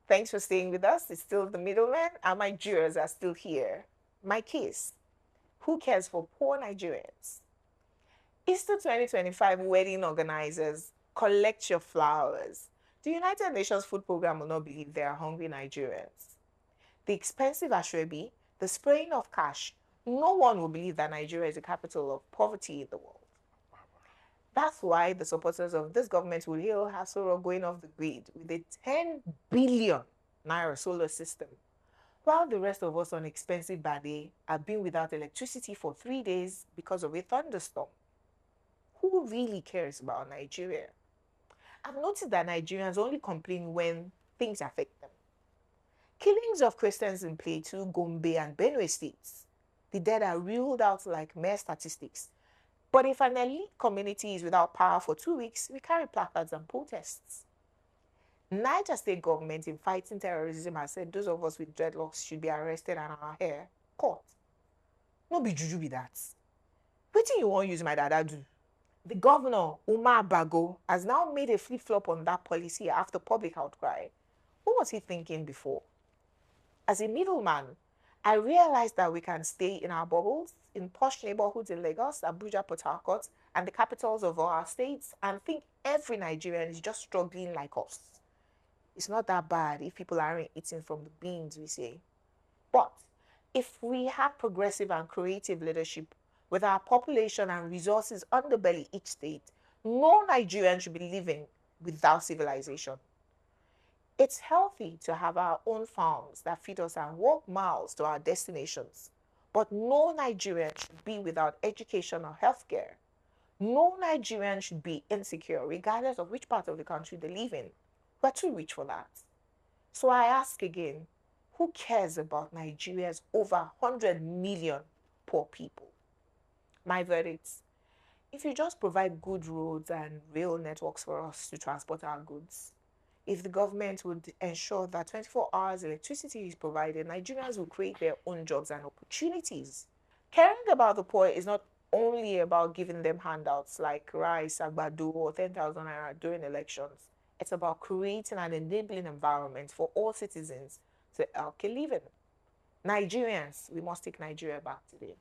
Thanks for staying with us. It's still the middleman, and my jurors are still here. My case: who cares for poor Nigerians? Easter 2025 wedding organizers, collect your flowers. The United Nations Food Program will not believe there are hungry Nigerians. The expensive ashwebi, the spraying of cash, no one will believe that Nigeria is the capital of poverty in the world. That's why the supporters of this government will hail Hasoro going off the grid with a 10 billion naira solar system, while the rest of us on expensive bade have been without electricity for 3 days because of a thunderstorm. Who really cares about Nigeria? I've noticed that Nigerians only complain when things affect them. Killings of Christians in Plateau, Gombe, and Benue states. The dead are ruled out like mere statistics. But if an elite community is without power for 2 weeks, we carry placards and protests. Niger state government in fighting terrorism has said those of us with dreadlocks should be arrested and our hair caught. No be juju be that. Wetin you wan use my dada do? The governor, Umar Bago, has now made a flip-flop on that policy after public outcry. What was he thinking before? As a middleman, I realized that we can stay in our bubbles, in posh neighborhoods in Lagos, Abuja, Port Harcourt, and the capitals of our states, and think every Nigerian is just struggling like us. It's not that bad if people aren't eating from the beans, we say. But if we have progressive and creative leadership with our population and resources underbelly each state, no Nigerian should be living without civilization. It's healthy to have our own farms that feed us and walk miles to our destinations. But no Nigerian should be without education or healthcare. No Nigerian should be insecure, regardless of which part of the country they live in. We're too rich for that. So I ask again, who cares about Nigeria's over 100 million poor people? My verdict: if you just provide good roads and rail networks for us to transport our goods, if the government would ensure that 24 hours electricity is provided, Nigerians will create their own jobs and opportunities. Caring about the poor is not only about giving them handouts like rice, agbado, or 10,000 naira during elections. It's about creating an enabling environment for all citizens to elk a living. Nigerians, we must take Nigeria back today.